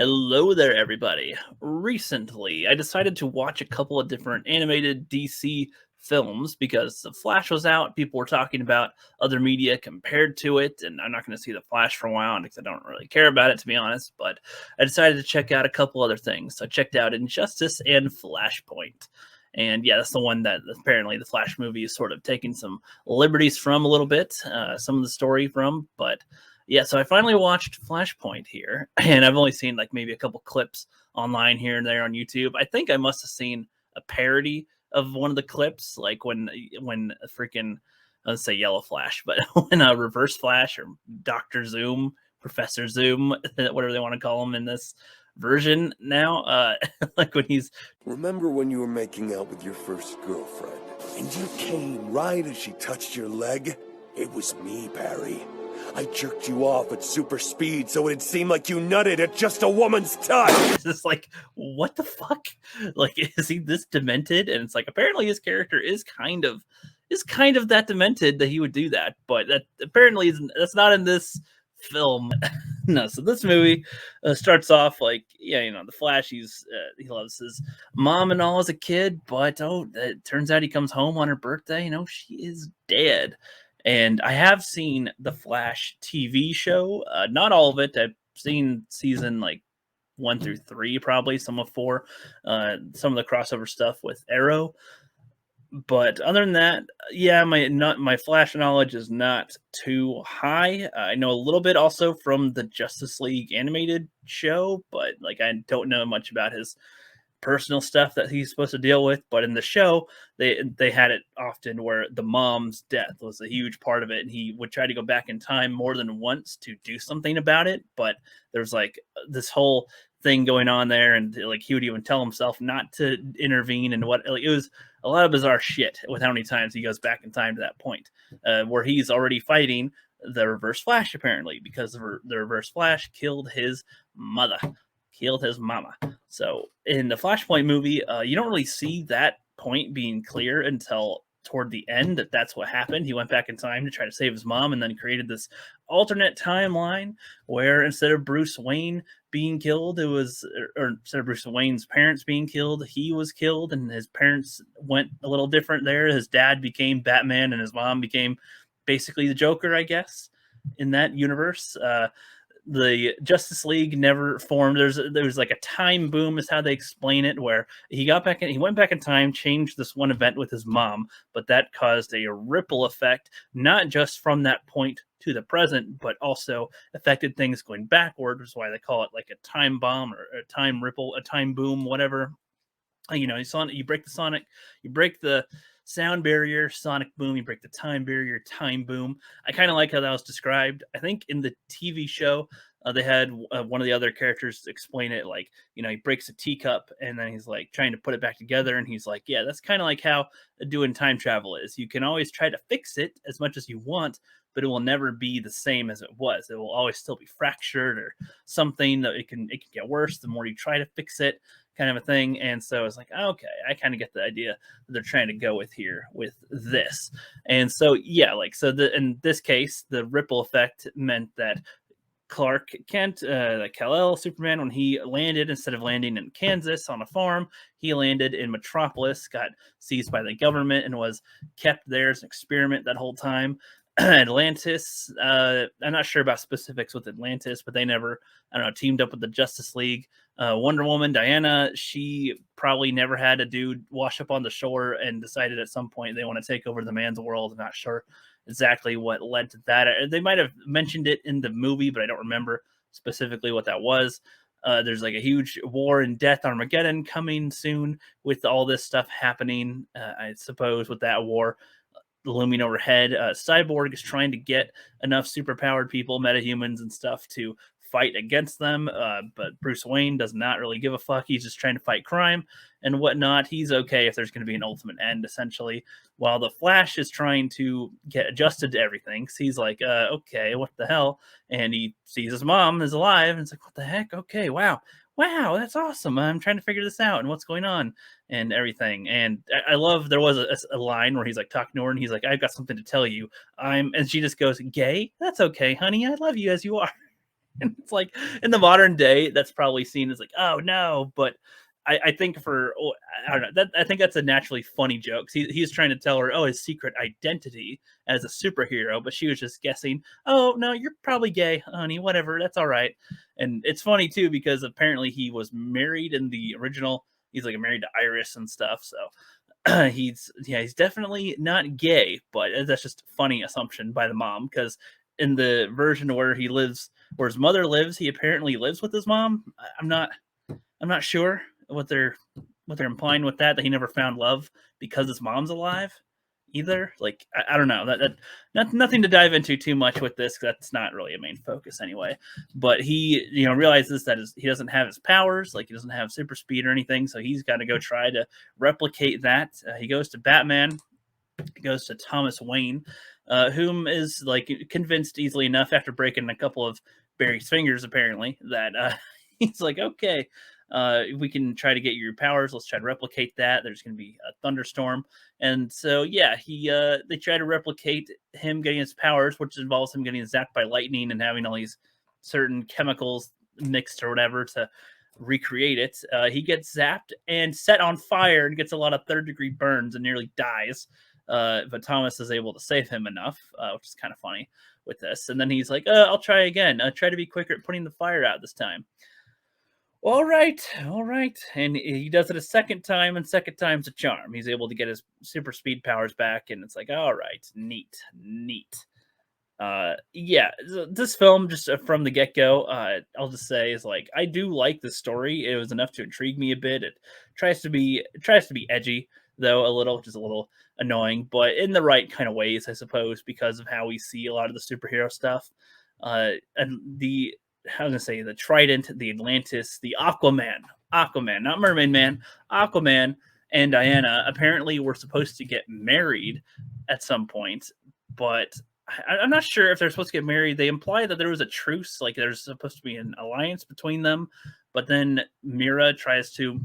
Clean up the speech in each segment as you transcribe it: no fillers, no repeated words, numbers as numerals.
Hello there, everybody. Recently, I decided to watch a couple of different animated DC films because The Flash was out. People were talking about other media compared to it, and I'm not going to see The Flash for a while because I don't really care about it, to be honest. But I decided to check out a couple other things. So I checked out Injustice and Flashpoint. And yeah, that's the one that apparently the Flash movie is sort of taking some liberties from a little bit, some of the story from, but yeah, so I finally watched Flashpoint here, and I've only seen like maybe a couple clips online here and there on YouTube. I think I must have seen a parody of one of the clips, like when a freaking let's say Yellow Flash, but when a Reverse Flash or Doctor Zoom, Professor Zoom, whatever they want to call him in this version now, like when he's Remember when you were making out with your first girlfriend, and you came right as she touched your leg? It was me, Barry. I jerked you off at super speed so it'd seem like you nutted at just a woman's touch. just like, what the fuck? Like, is he this demented? And it's like apparently his character is kind of that demented that he would do that, but that apparently that's not in this film. No, so this movie starts off like, yeah, the Flash. He loves his mom and all as a kid, but it turns out he comes home on her birthday. She is dead. And I have seen the Flash TV show, not all of it. I've seen season like 1 through 3, probably some of 4, some of the crossover stuff with Arrow. But other than that, yeah, my Flash knowledge is not too high. I know a little bit also from the Justice League animated show, but like I don't know much about his personal stuff that he's supposed to deal with. But in the show, they had it often where the mom's death was a huge part of it, and he would try to go back in time more than once to do something about it. But there's like this whole thing going on there, and like he would even tell himself not to intervene, and what like, it was a lot of bizarre shit with how many times he goes back in time to that point, where he's already fighting the Reverse Flash apparently because the Reverse Flash killed his mother, killed his mama. So in the Flashpoint movie, you don't really see that point being clear until toward the end that's what happened. He went back in time to try to save his mom and then created this alternate timeline where instead of Bruce Wayne being killed, it was, or instead of Bruce Wayne's parents being killed, he was killed, and his parents went a little different there. His dad became Batman and his mom became basically the Joker, I guess, in that universe. The Justice League never formed. There's like a time boom is how they explain it, where he went back in time, changed this one event with his mom, but that caused a ripple effect, not just from that point to the present, but also affected things going backward, which is why they call it like a time bomb or a time ripple, a time boom, whatever. You break the sound barrier, sonic boom, you break the time barrier, time boom. I kind of like how that was described. I think in the TV show, they had one of the other characters explain it like, he breaks a teacup and then he's like trying to put it back together. And he's like, yeah, that's kind of like how doing time travel is. You can always try to fix it as much as you want, but it will never be the same as it was. It will always still be fractured or something that it can get worse the more you try to fix it, kind of a thing. And so it's like, okay, I kind of get the idea that they're trying to go with here with this. And so, yeah, like, so in this case, the ripple effect meant that Clark Kent, like Kal-El, Superman, when he landed, instead of landing in Kansas on a farm, he landed in Metropolis, got seized by the government, and was kept there as an experiment that whole time. Atlantis, I'm not sure about specifics with Atlantis, but they never, I don't know, teamed up with the Justice League. Wonder Woman, Diana, she probably never had a dude wash up on the shore and decided at some point they want to take over the man's world. I'm not sure exactly what led to that. They might have mentioned it in the movie, but I don't remember specifically what that was. There's like a huge war and death Armageddon coming soon with all this stuff happening, I suppose, with that war looming overhead. Cyborg is trying to get enough superpowered people, metahumans and stuff, to fight against them. But Bruce Wayne does not really give a fuck. He's just trying to fight crime and whatnot. He's okay if there's going to be an ultimate end, essentially. While the Flash is trying to get adjusted to everything. So he's like, okay, what the hell? And he sees his mom is alive. And it's like, what the heck? Okay, wow, that's awesome. I'm trying to figure this out and what's going on and everything. And I love, there was a line where he's like talking to her and he's like, I've got something to tell you. And she just goes, gay? That's okay, honey. I love you as you are. And it's like in the modern day, that's probably seen as like, oh no. But I think for I don't know that I think that's a naturally funny joke. He's trying to tell her, oh, his secret identity as a superhero, but she was just guessing. Oh no, you're probably gay, honey. Whatever, that's all right. And it's funny too because apparently he was married in the original. He's like married to Iris and stuff. So he's definitely not gay, but that's just a funny assumption by the mom because in the version where he lives, where his mother lives, he apparently lives with his mom. I'm not sure what they're implying with that he never found love because his mom's alive either. Like I don't know nothing to dive into too much with this. 'Cause that's not really a main focus anyway. But he realizes that he doesn't have his powers, like he doesn't have super speed or anything, so he's got to go try to replicate that. He goes to Batman. He goes to Thomas Wayne, whom is like convinced easily enough after breaking a couple of Barry's fingers, apparently, that he's like, okay, we can try to get your powers. Let's try to replicate that. There's going to be a thunderstorm, and so yeah, they try to replicate him getting his powers, which involves him getting zapped by lightning and having all these certain chemicals mixed or whatever to recreate it. He gets zapped and set on fire and gets a lot of third-degree burns and nearly dies. But Thomas is able to save him enough, which is kind of funny with this. And then he's like, I'll try again. Try to be quicker at putting the fire out this time. All right, all right. And he does it a second time, and second time's a charm. He's able to get his super speed powers back, and it's like, all right, neat, neat. Yeah, this film just from the get-go, I'll just say is like I do like the story. It was enough to intrigue me a bit. It tries to be edgy though a little, which is a little annoying, but in the right kind of ways, I suppose, because of how we see a lot of the superhero stuff. And the how was I say the Trident, the Atlantis, the Aquaman, not Mermaid Man, Aquaman and Diana apparently were supposed to get married at some point, but I'm not sure if they're supposed to get married. They imply that there was a truce, like there's supposed to be an alliance between them, but then Mira tries to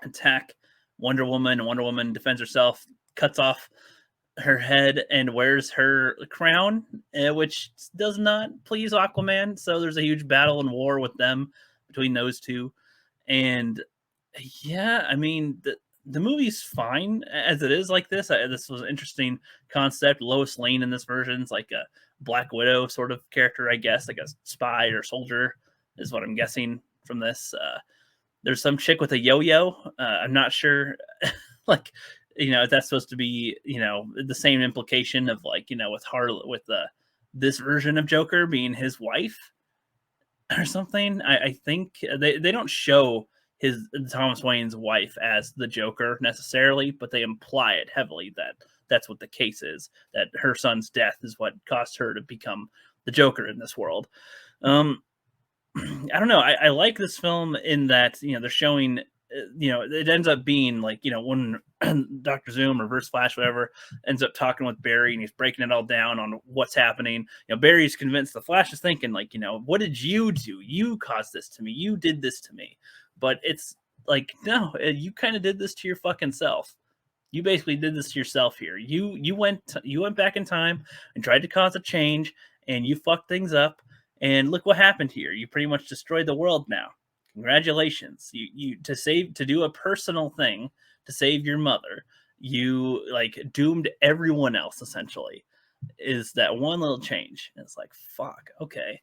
attack Wonder Woman. Wonder Woman defends herself, cuts off her head, and wears her crown, which does not please Aquaman. So there's a huge battle and war with them between those two. And yeah, I mean, the movie's fine as it is like this. This was an interesting concept. Lois Lane in this version is like a Black Widow sort of character, I guess, like a spy or soldier, is what I'm guessing from this. There's some chick with a yo-yo. I'm not sure, like, if that's supposed to be, the same implication of like, with this version of Joker being his wife or something. I think they don't show Thomas Wayne's wife as the Joker necessarily, but they imply it heavily that that's what the case is, that her son's death is what caused her to become the Joker in this world. I don't know. I like this film in that, they're showing, it ends up being like, when Dr. Zoom, Reverse Flash, whatever, ends up talking with Barry and he's breaking it all down on what's happening. Barry's convinced the Flash is thinking like, what did you do? You caused this to me. You did this to me. But it's like, no, you kind of did this to your fucking self. You basically did this to yourself here. You went back in time and tried to cause a change, and you fucked things up. And look what happened here. You pretty much destroyed the world now. Congratulations. You to do a personal thing to save your mother. You like doomed everyone else essentially. Is that one little change? And it's like, fuck. Okay.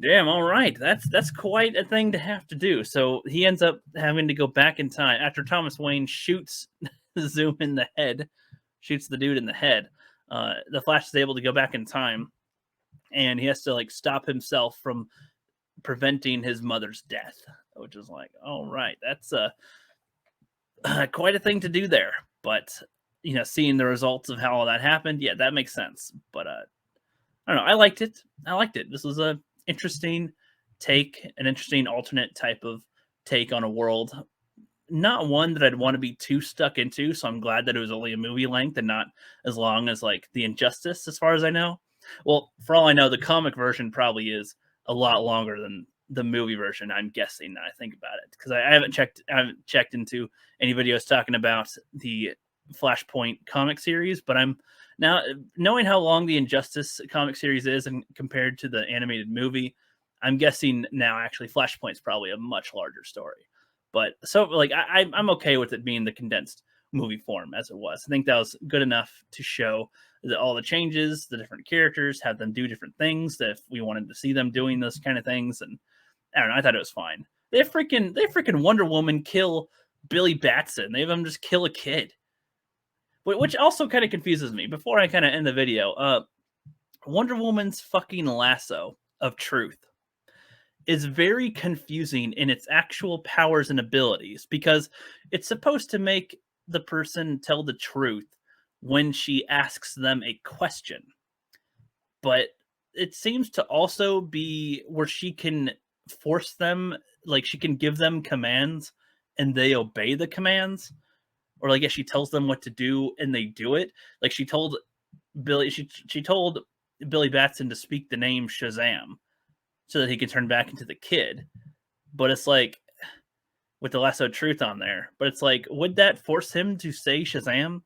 Damn, all right. That's quite a thing to have to do. So he ends up having to go back in time after Thomas Wayne shoots Zoom in the head, shoots the dude in the head. The Flash is able to go back in time, and he has to like stop himself from preventing his mother's death, which is like, all right, that's quite a thing to do there. But seeing the results of how all that happened, yeah, that makes sense. But I don't know. I liked it. This was a interesting take, an interesting alternate type of take on a world. Not one that I'd want to be too stuck into. So I'm glad that it was only a movie length and not as long as like The Injustice, as far as I know. Well, for all I know, the comic version probably is a lot longer than the movie version, I'm guessing, now I think about it. Because I haven't checked into any videos talking about the Flashpoint comic series, but I'm now knowing how long the Injustice comic series is and compared to the animated movie, I'm guessing now actually Flashpoint's probably a much larger story. But so like I'm okay with it being the condensed movie form as it was. I think that was good enough to show all the changes, the different characters, have them do different things that if we wanted to see them doing those kind of things. And I don't know, I thought it was fine. They freaking Wonder Woman kill Billy Batson. They have him just kill a kid. Which also kind of confuses me. Before I kind of end the video, Wonder Woman's fucking lasso of truth is very confusing in its actual powers and abilities because it's supposed to make the person tell the truth when she asks them a question. But it seems to also be where she can force them, like she can give them commands and they obey the commands. Or like, she tells them what to do and they do it. Like she told she told Billy Batson to speak the name Shazam so that he can turn back into the kid. But it's like, with the lasso of truth on there, but it's like, would that force him to say Shazam?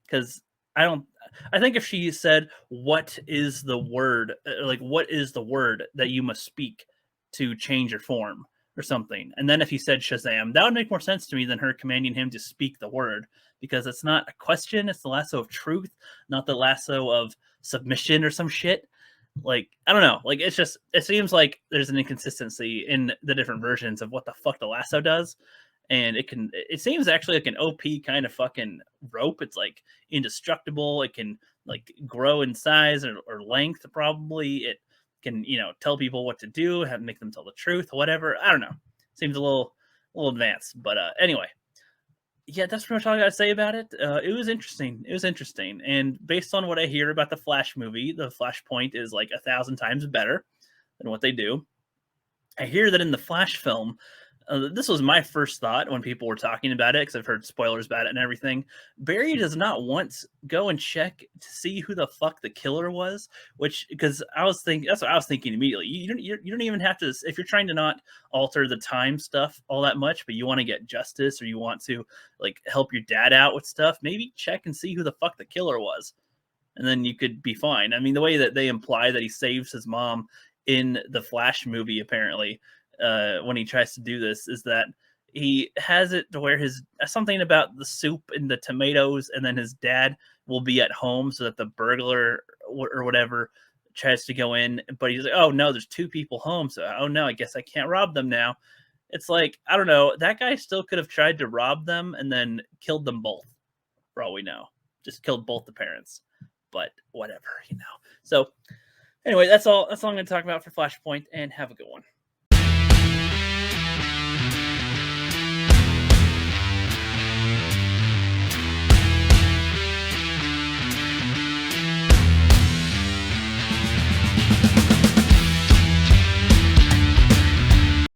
Because I think if she said, what is the word, like, what is the word that you must speak to change your form or something? And then if he said Shazam, that would make more sense to me than her commanding him to speak the word, because it's not a question. It's the lasso of truth, not the lasso of submission or some shit. Like, I don't know. Like, it seems like there's an inconsistency in the different versions of what the fuck the lasso does. And it seems actually like an OP kind of fucking rope. It's like indestructible. It can like grow in size or length. Probably it can, tell people what to do, make them tell the truth, whatever. I don't know. Seems a little advanced, but anyway, yeah, that's pretty much all I gotta say about it. It was interesting. It was interesting, and based on what I hear about the Flash movie, the Flashpoint is like 1,000 times better than what they do. I hear that in the Flash film, this was my first thought when people were talking about it, because I've heard spoilers about it and everything. Barry does not once go and check to see who the fuck the killer was, because I was thinking, that's what I was thinking immediately. You don't even have to, if you're trying to not alter the time stuff all that much, but you want to get justice or you want to like help your dad out with stuff, maybe check and see who the fuck the killer was, and then you could be fine. I mean, the way that they imply that he saves his mom in the Flash movie, apparently, when he tries to do this, is that he has it to where his something about the soup and the tomatoes, and then his dad will be at home so that the burglar or whatever tries to go in, but he's like, oh no, there's two people home, so oh no, I guess I can't rob them now. It's like, I don't know, that guy still could have tried to rob them and then killed them both, for all we know. Just killed both the parents. But whatever. So anyway, that's all I'm going to talk about for Flashpoint, and have a good one.